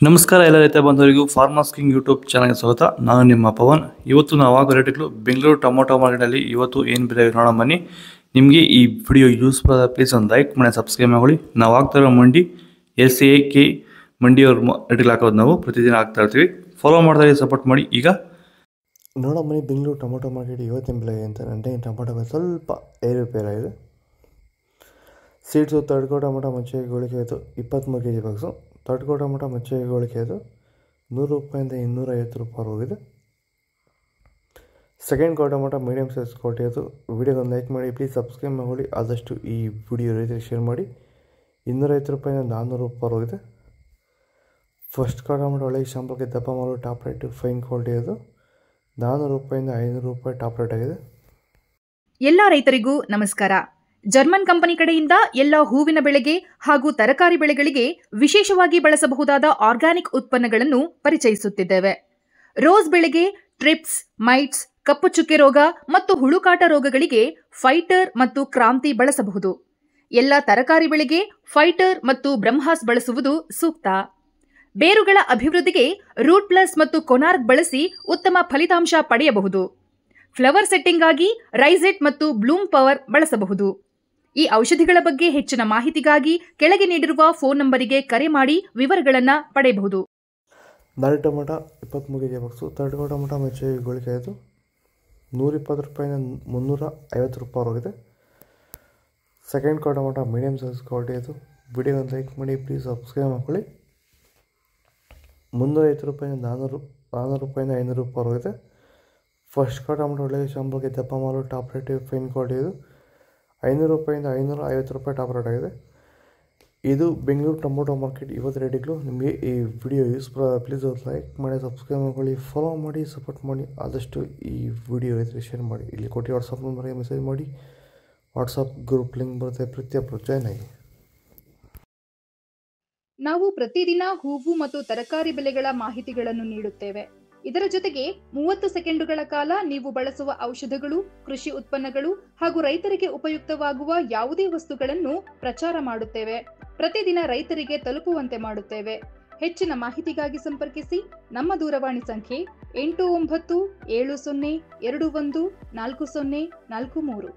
ನಮಸ್ಕಾರ ಎಲ್ಲ ರೈತ ಬಂಧುವರಿಗೂ ಫಾರ್ಮರ್ಸ್ ಕಿಂಗ್ ಯೂಟ್ಯೂಬ್ ಚಾನಲ್ಗೆ ಸ್ವಾಗತ. ನಾನು ನಿಮ್ಮ ಪವನ್. ಇವತ್ತು ನಾವು ಆಗೋ ರೇಟ್ಗಳು ಬೆಂಗಳೂರು ಟೊಮೊಟೊ ಮಾರ್ಕೆಟಲ್ಲಿ ಇವತ್ತು ಏನು ಬೆಲೆ ನೋಡೋಣ ಬನ್ನಿ. ನಿಮಗೆ ಈ ವಿಡಿಯೋ ಯೂಸ್ಫುಲ್ ಆದ ಪ್ಲೀಸ್ ಒಂದು ಲೈಕ್ ಮಾಡಿ ಸಬ್ಸ್ಕ್ರೈಬ್ ಮಾಡಿ. ನಾವು ಆಗ್ತಾರೋ ಮಂಡಿ SAK ಮಂಡಿಯವ್ರ ರೇಟ್ಗಳು ಹಾಕೋದು ನಾವು ಪ್ರತಿದಿನ ಆಗ್ತಾ ಇರ್ತೀವಿ. ಫಾಲೋ ಮಾಡ್ತಾ ಸಪೋರ್ಟ್ ಮಾಡಿ. ಈಗ ನೋಡೋ ಬನ್ನಿ ಬೆಂಗಳೂರು ಟೊಮೊಟೊ ಮಾರ್ಕೆಟ್ ಇವತ್ತಿನ ಬೆಲೆ ಅಂತ ನಂಟೆ ಟೊಮೊಟೊ ಬೆಲೆ ಸ್ವಲ್ಪ ಏರುಪೇರಾಗಿದೆ. ಸೀಡ್ಸು ತಡ್ಕೋ ಟೊಮೊಟೊ ಮುಂಚೆ ಗೋಳಿಕೆ ಆಯಿತು 23 kg ಬಾಕ್ಸು. ತಡ್ಕೋ ಟೊಮೊಟೊ ಮುಂಚೆ ಗೋಳಿಕೆ ಆಯಿತು 100 ರೂಪಾಯಿಂದ 250 ರೂಪಾಯಿ ಹೋಗಿದೆ. ಸೆಕೆಂಡ್ ಕೋ ಟೊಮೊಟೊ ಮೀಡಿಯಮ್ ಸೈಜ್ ಕ್ವಾಲಿಟಿ ಆಯಿತು. ವಿಡಿಯೋಗೊಂದು ಲೈಕ್ ಮಾಡಿ, ಪ್ಲೀಸ್ ಸಬ್ಸ್ಕ್ರೈಬ್ ಮಾಡಿ. ಆದಷ್ಟು ಈ ವಿಡಿಯೋ ರೈತರಿಗೆ ಶೇರ್ ಮಾಡಿ. 250 ರೂಪಾಯಿಂದ 400 ರೂಪಾಯಿ ಹೋಗಿದೆ. ಫಸ್ಟ್ ಕೋ ಟೊಮೊಟೊ ಒಳ್ಳೆ ಶಾಂಪಲ್ಗೆ ದಪ್ಪ ಮಾಲು ಟಾಪ್ ರೇಟ್ ಫೈನ್ ಕ್ವಾಲಿಟಿ ಅದು 400 ರೂಪಾಯಿಂದ 500 ರೂಪಾಯಿ ಟಾಪ್ ರೇಟ್ ಆಗಿದೆ. ಎಲ್ಲ ರೈತರಿಗೂ ನಮಸ್ಕಾರ. ಜರ್ಮನ್ ಕಂಪನಿ ಕಡೆಯಿಂದ ಎಲ್ಲ ಹೂವಿನ ಬೆಳೆಗೆ ಹಾಗೂ ತರಕಾರಿ ಬೆಳೆಗಳಿಗೆ ವಿಶೇಷವಾಗಿ ಬಳಸಬಹುದಾದ ಆರ್ಗ್ಯಾನಿಕ್ ಉತ್ಪನ್ನಗಳನ್ನು ಪರಿಚಯಿಸುತ್ತಿದ್ದೇವೆ. ರೋಸ್ ಬೆಳೆಗೆ ಟ್ರಿಪ್ಸ್, ಮೈಟ್ಸ್, ಕಪ್ಪು ಚುಕ್ಕೆ ರೋಗ ಮತ್ತು ಹುಳುಕಾಟ ರೋಗಗಳಿಗೆ ಫೈಟರ್ ಮತ್ತು ಕ್ರಾಂತಿ ಬಳಸಬಹುದು. ಎಲ್ಲ ತರಕಾರಿ ಬೆಳೆಗೆ ಫೈಟರ್ ಮತ್ತು ಬ್ರಹ್ಮಾಸ್ ಬಳಸುವುದು ಸೂಕ್ತ. ಬೇರುಗಳ ಅಭಿವೃದ್ಧಿಗೆ ರೂಟ್ ಪ್ಲಸ್ ಮತ್ತು ಕೊನಾರ್ಕ್ ಬಳಸಿ ಉತ್ತಮ ಫಲಿತಾಂಶ ಪಡೆಯಬಹುದು. ಫ್ಲವರ್ ಸೆಟ್ಟಿಂಗ್ ಆಗಿ ರೈಸೆಟ್ ಮತ್ತು ಬ್ಲೂಮ್ ಪವರ್ ಬಳಸಬಹುದು. ಈ ಔಷಧಿಗಳ ಬಗ್ಗೆ ಹೆಚ್ಚಿನ ಮಾಹಿತಿಗಾಗಿ ಕೆಳಗೆ ನೀಡಿರುವ ಫೋನ್ ನಂಬರಿಗೆ ಕರೆ ಮಾಡಿ ವಿವರಗಳನ್ನು ಪಡೆಯಬಹುದು. ನಾರಿ ಟೊಮೊಟೊ 23 kg ಬಾಕ್ಸು. ತಡ್ಕೋ ಟೊಮೊಟೊ ಮುಂಚೆ ಗೋಳಿಕೆ ಆಯಿತು 120 ರೂಪಾಯಿಂದ 350 ರೂಪಾಯಿ ಹೋಗಿದೆ. ಸೆಕೆಂಡ್ ಕೋ ಟೊಮೊಟೊ ಮೀಡಿಯಮ್ ಸೈಜ್ ಕ್ವಾಲಿಟಿ ಆಯಿತು. ವಿಡಿಯೋಗೊಂದು ಲೈಕ್ ಮಾಡಿ, ಪ್ಲೀಸ್ ಸಬ್ಸ್ಕ್ರೈಬ್ ಮಾಡ್ಕೊಳ್ಳಿ. 350 ರೂಪಾಯಿಂದ 400 ರೂಪಾಯಿಂದ 500 ರೂಪಾಯಿ ಹೋಗಿದೆ. ಫಸ್ಟ್ ಕೋ ಟೊಮೊಟೊ ಒಳ್ಳೆಯ ಶಾಂಪಲ್ಗೆ ದಪ್ಪ ಮಾಲು ಟಾಪ್ ರೇಟ್ ಫೈನ್ ಕ್ವಾಲಿಟಿ ಇದು 500 ರೂಪಾಯಿಂದ 550 ರೂಪಾಯಿ ಟಾಪ್ ರೇಟ್ ಆಗಿದೆ. ಇದು ಬೆಂಗಳೂರು ಟೊಮೊಟೊ ಮಾರ್ಕೆಟ್ ಇವತ್ತು ರೇಟ್ಗಳು. ನಿಮಗೆ ಈ ವಿಡಿಯೋ ಯೂಸ್ಫುಲ್ ಪ್ಲೀಸ್ ಲೈಕ್ ಮಾಡಿ, ಸಬ್ಸ್ಕ್ರೈಬ್ ಮಾಡ್ಕೊಳ್ಳಿ, ಫಾಲೋ ಮಾಡಿ, ಸಪೋರ್ಟ್ ಮಾಡಿ. ಆದಷ್ಟು ಈ ವಿಡಿಯೋ ರೈತರಿಗೆ ಶೇರ್ ಮಾಡಿ. ಇಲ್ಲಿ ಕೊಟ್ಟು ವಾಟ್ಸಪ್ ನಂಬರ್ಗೆ ಮೆಸೇಜ್ ಮಾಡಿ. ವಾಟ್ಸಪ್ ಗ್ರೂಪ್ ಲಿಂಕ್ ಬರುತ್ತೆ, ಪ್ರತಿಯೊಬ್ಬರು ಜಾಯ್ನ್ ಆಗಿ. ನಾವು ಪ್ರತಿದಿನ ಹೂವು ಮತ್ತು ತರಕಾರಿ ಬೆಲೆಗಳ ಮಾಹಿತಿಗಳನ್ನು ನೀಡುತ್ತೇವೆ. ಇದರ ಜೊತೆಗೆ 30 ಸೆಕೆಂಡುಗಳ ಕಾಲ ನೀವು ಬಳಸುವ ಔಷಧಗಳು, ಕೃಷಿ ಉತ್ಪನ್ನಗಳು ಹಾಗೂ ರೈತರಿಗೆ ಉಪಯುಕ್ತವಾಗುವ ಯಾವುದೇ ವಸ್ತುಗಳನ್ನು ಪ್ರಚಾರ ಮಾಡುತ್ತೇವೆ. ಪ್ರತಿದಿನ ರೈತರಿಗೆ ತಲುಪುವಂತೆ ಮಾಡುತ್ತೇವೆ. ಹೆಚ್ಚಿನ ಮಾಹಿತಿಗಾಗಿ ಸಂಪರ್ಕಿಸಿ. ನಮ್ಮ ದೂರವಾಣಿ ಸಂಖ್ಯೆ 8970214043.